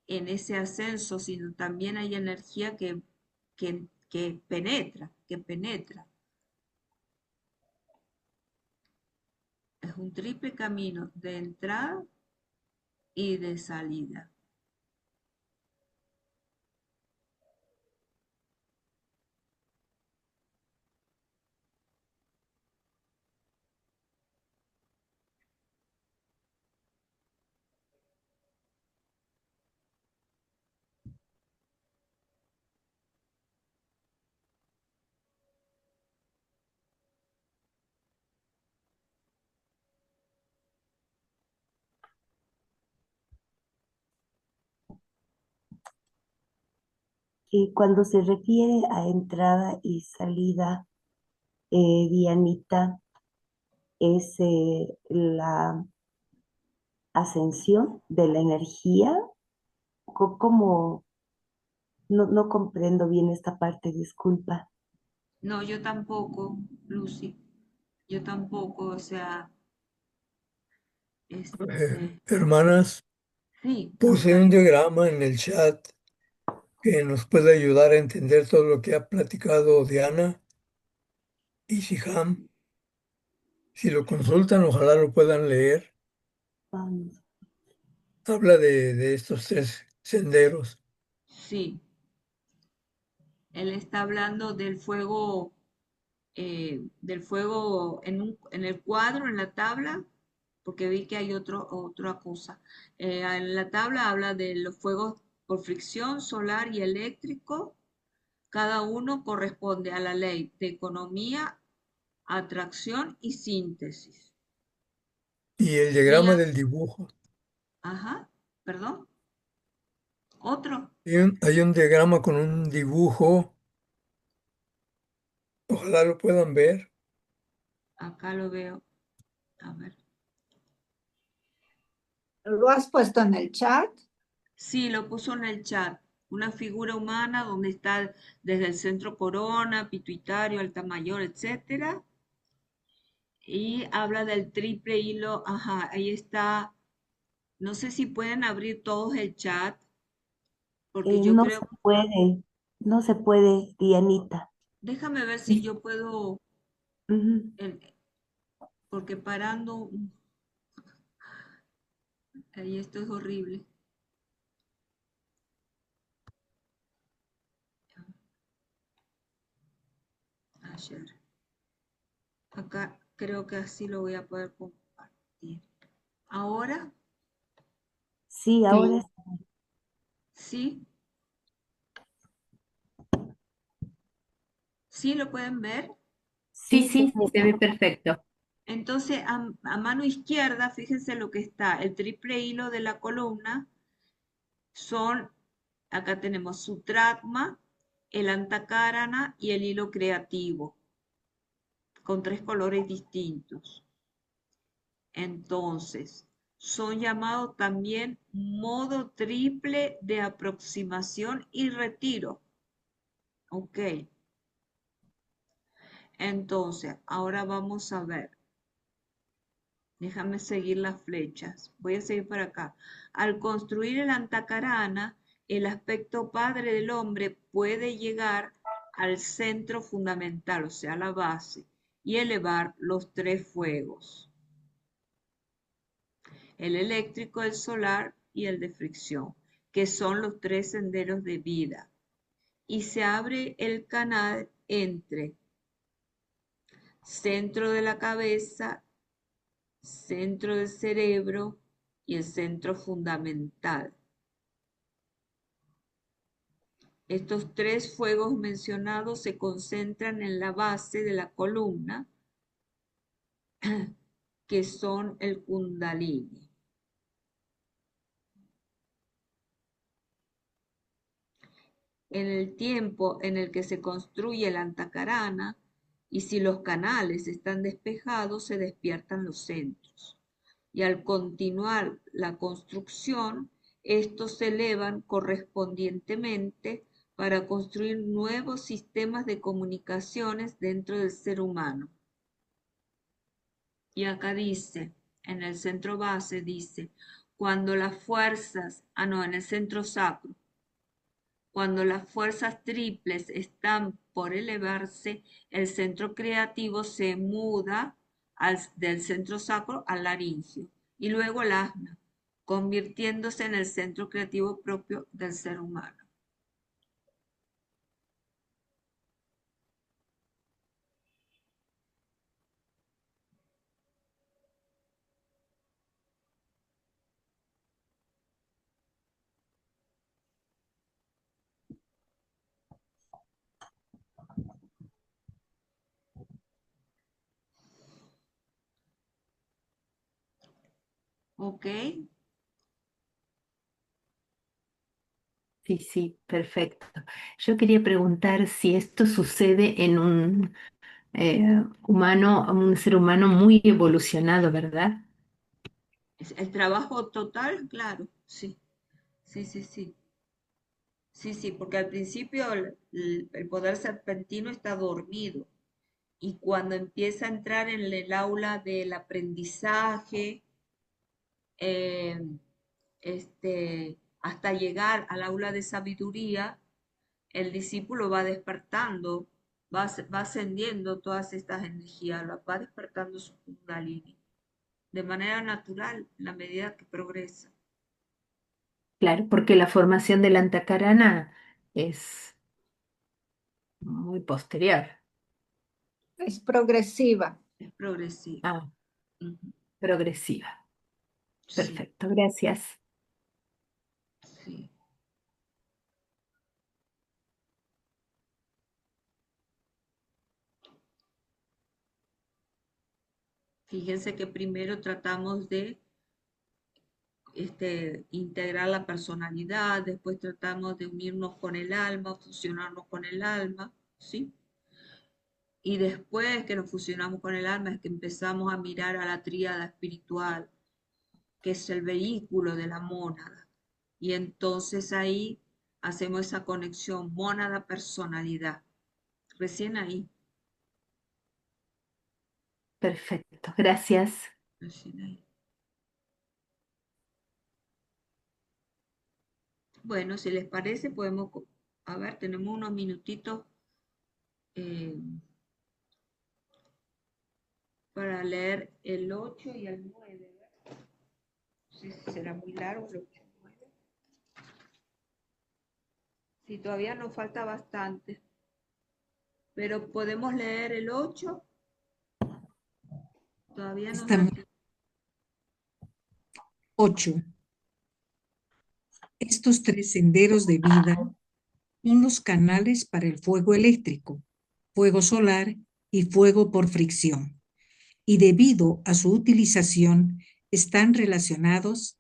en ese ascenso, sino también hay energía que penetra, que penetra. Es un triple camino de entrada y de salida. Y cuando se refiere a entrada y salida, Dianita, es la ascensión de la energía. ¿Cómo? No comprendo bien esta parte, disculpa. No, yo tampoco, Lucy, yo tampoco, o sea, este, Hermanas, sí, puse un diagrama en el chat que nos puede ayudar a entender todo lo que ha platicado Diana y Siham. Si lo consultan, ojalá lo puedan leer. Vamos. Habla de estos tres senderos. sí, él está hablando del fuego en el cuadro, en la tabla, porque vi que hay otra cosa. En la tabla habla de los fuegos por fricción, solar y eléctrico. Cada uno corresponde a la ley de economía, atracción y síntesis. Y el Y diagrama la, del dibujo. ajá, perdón, otro, Hay un diagrama con un dibujo. Ojalá lo puedan ver. acá lo veo, a ver. ¿Lo has puesto en el chat? Sí, lo puso en el chat. Una figura humana donde está desde el centro corona, pituitario, alta mayor, etcétera. Y habla del triple hilo. Ajá, ahí está. No sé si pueden abrir todos el chat, porque yo No creo, se puede, no se puede, Dianita. déjame ver si Y- yo puedo, Ujú. eh, porque parando, ahí esto es horrible. Ayer. Acá creo que así lo voy a poder compartir. Ahora, Sí, ahora Sí, sí, sí lo pueden ver. sí, sí se sí, se ve perfecto. Entonces, a mano izquierda, fíjense lo que está, el triple hilo de la columna son, acá tenemos Sutratma, el Antakarana y el hilo creativo, con tres colores distintos. Entonces, son llamados también modo triple de aproximación y retiro. Ok, entonces, ahora vamos a ver. Déjame seguir las flechas. Voy a seguir para acá. Al construir el antacarana, el aspecto padre del hombre puede llegar al centro fundamental, o sea, la base, y elevar los tres fuegos, el eléctrico, el solar y el de fricción, que son los tres senderos de vida. Y se abre el canal entre centro de la cabeza, centro del cerebro y el centro fundamental. Estos tres fuegos mencionados se concentran en la base de la columna, que son el Kundalini. en el tiempo en el que se construye el antacarana y si los canales están despejados, se despiertan los centros. Y al continuar la construcción, estos se elevan correspondientemente para construir nuevos sistemas de comunicaciones dentro del ser humano. Y acá dice, en el centro base dice, cuando las fuerzas, no, en el centro sacro, cuando las fuerzas triples están por elevarse, el centro creativo se muda del centro sacro al laringio y luego el asna, convirtiéndose en el centro creativo propio del ser humano. ¿Ok? Sí, sí, perfecto. Yo quería preguntar si esto sucede en un humano, un ser humano muy evolucionado, ¿verdad? El trabajo total, claro, sí, sí, sí, sí. Sí, sí, porque al principio el poder serpentino está dormido y cuando empieza a entrar en el aula del aprendizaje, eh, hasta llegar al aula de sabiduría, el discípulo va despertando, va ascendiendo todas estas energías, va despertando su kundalini de manera natural en la medida que progresa. Claro, porque la formación del antacarana es muy posterior. Es progresiva. Es progresivo. Ah, Ujú. progresiva. Sí, Perfecto, gracias. sí. Fíjense que primero tratamos de integrar la personalidad, después tratamos de unirnos con el alma, fusionarnos con el alma, ¿sí? Y después que nos fusionamos con el alma es que empezamos a mirar a la tríada espiritual, que es el vehículo de la mónada. Y entonces ahí hacemos esa conexión mónada-personalidad. Recién ahí, Perfecto, gracias. recién ahí. Bueno, si les parece, podemos, a ver, tenemos unos minutitos eh, para leer el 8 y el 9. No sé si será muy largo el 8 y el 9. Sí, todavía nos falta bastante, pero podemos leer el 8. Todavía nos da Estamos tiempo. 8. Estos tres senderos de vida son los canales para el fuego eléctrico, fuego solar y fuego por fricción. Y debido a su utilización, están relacionados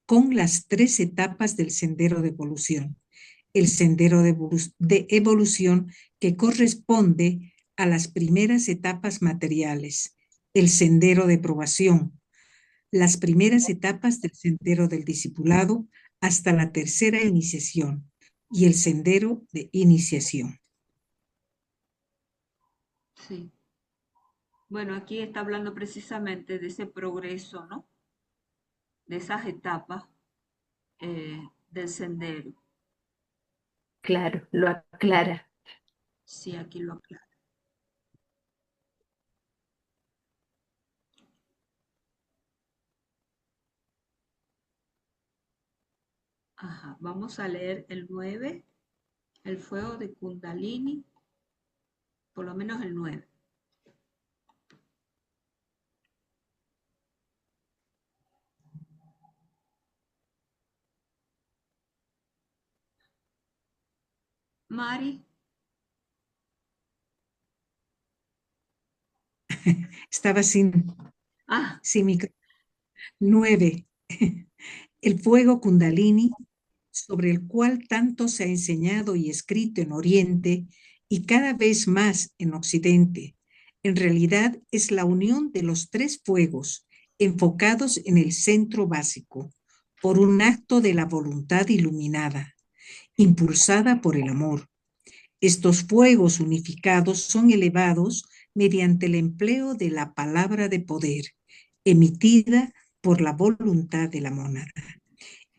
con las tres etapas del sendero de evolución. El sendero de evolución que corresponde a las primeras etapas materiales, el sendero de probación, las primeras etapas del sendero del discipulado hasta la tercera iniciación y el sendero de iniciación. Sí. Bueno, aquí está hablando precisamente de ese progreso, ¿no? De esas etapas del sendero. Claro, lo aclara. Sí, aquí lo aclaro. Ajá, vamos a leer el 9, el fuego de Kundalini, por lo menos el 9. Mari, Estaba ah, sin micro. 9. El fuego Kundalini sobre el cual tanto se ha enseñado y escrito en Oriente y cada vez más en Occidente. En realidad es la unión de los tres fuegos enfocados en el centro básico, por un acto de la voluntad iluminada, impulsada por el amor. Estos fuegos unificados son elevados mediante el empleo de la palabra de poder, emitida por la voluntad de la mónada,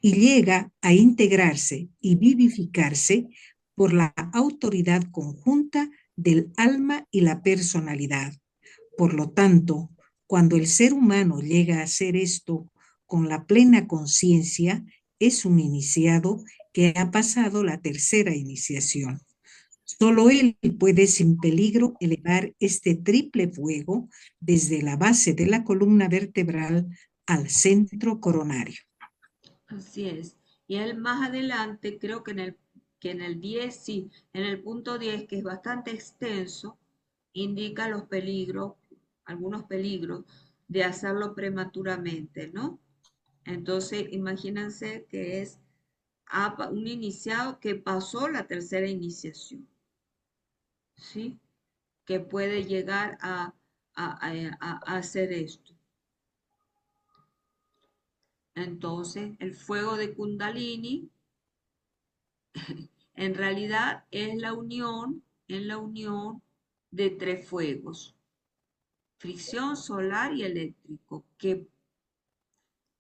y llega a integrarse y vivificarse por la autoridad conjunta del alma y la personalidad. Por lo tanto, cuando el ser humano llega a hacer esto con la plena conciencia, es un iniciado que ha pasado la tercera iniciación. Solo él puede sin peligro elevar este triple fuego desde la base de la columna vertebral al centro coronario. Así es. Y él más adelante, creo que en el 10 sí, en el punto 10 que es bastante extenso, indica los peligros, algunos peligros de hacerlo prematuramente, ¿no? Entonces, imagínense que es un iniciado que pasó la tercera iniciación, ¿sí? Que puede llegar a hacer esto. Entonces, el fuego de Kundalini en realidad es la unión de tres fuegos, fricción, solar y eléctrico, que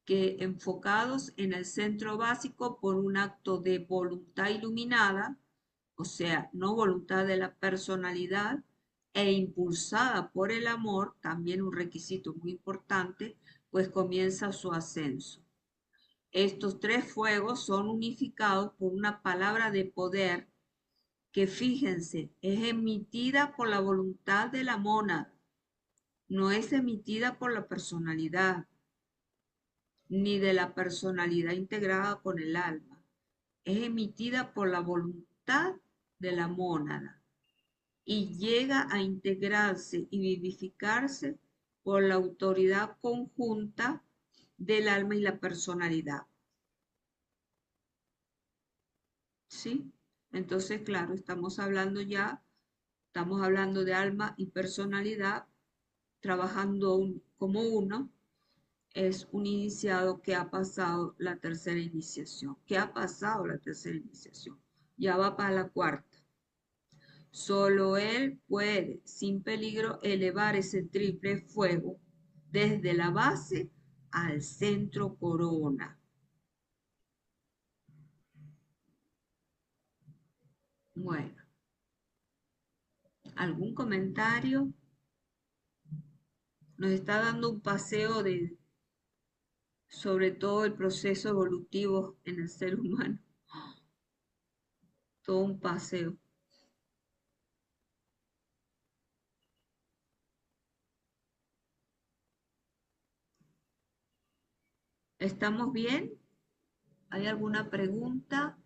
enfocados en el centro básico por un acto de voluntad iluminada, o sea, no voluntad de la personalidad, e impulsada por el amor, también un requisito muy importante, pues comienza su ascenso. Estos tres fuegos son unificados por una palabra de poder que, fíjense, es emitida por la voluntad de la mónada, no es emitida por la personalidad, ni de la personalidad integrada con el alma. Es emitida por la voluntad de la mónada y llega a integrarse y vivificarse por la autoridad conjunta del alma y la personalidad. ¿Sí? Entonces, claro, estamos hablando de alma y personalidad trabajando como uno. Es un iniciado que ha pasado la tercera iniciación, ya va para la cuarta. Solo él puede, sin peligro, elevar ese triple fuego desde la base al centro corona. Bueno, ¿algún comentario? Nos está dando un paseo sobre todo el proceso evolutivo en el ser humano. Todo un paseo. ¿Estamos bien? ¿Hay alguna pregunta?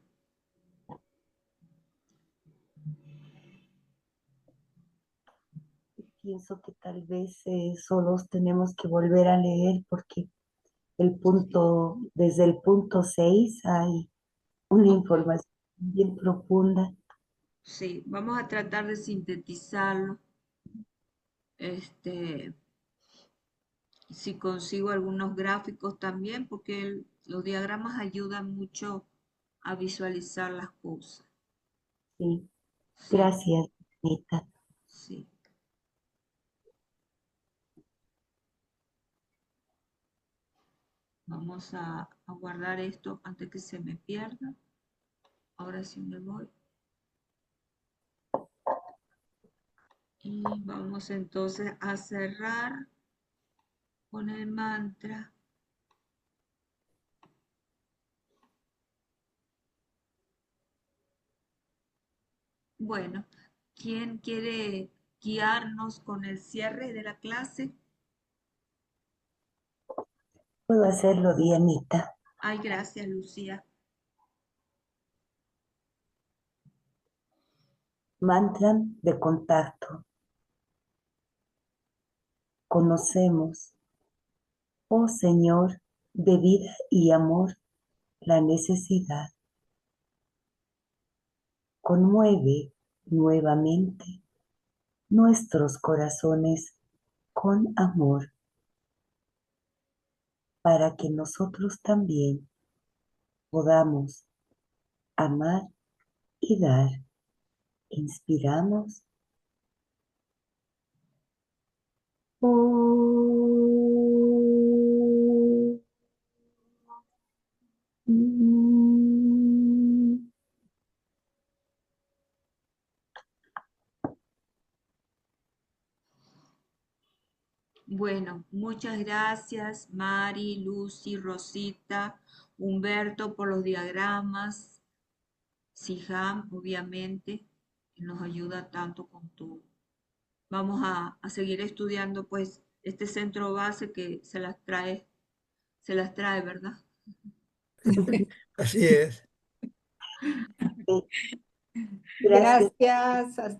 Pienso que tal vez solos tenemos que volver a leer porque desde el punto 6 hay una información bien profunda. Sí, vamos a tratar de sintetizarlo. Si consigo algunos gráficos también, porque los diagramas ayudan mucho a visualizar las cosas. Sí, Sí, gracias, Anita. sí. Vamos a guardar esto antes que se me pierda. Ahora sí me voy. Y vamos entonces a cerrar con el mantra. Bueno, ¿quién quiere guiarnos con el cierre de la clase? Puedo hacerlo, Dianita. Ay, gracias, Lucía. Mantra de contacto. Conocemos, oh Señor, de vida y amor, la necesidad conmueve nuevamente nuestros corazones con amor para que nosotros también podamos amar y dar. Inspiramos. Bueno, muchas gracias, Mari, Lucy, Rosita, Humberto por los diagramas, Sijam, obviamente, que nos ayuda tanto con todo. Vamos a seguir estudiando, pues, este centro base que se las trae, ¿verdad? Así es. Gracias. Gracias, hasta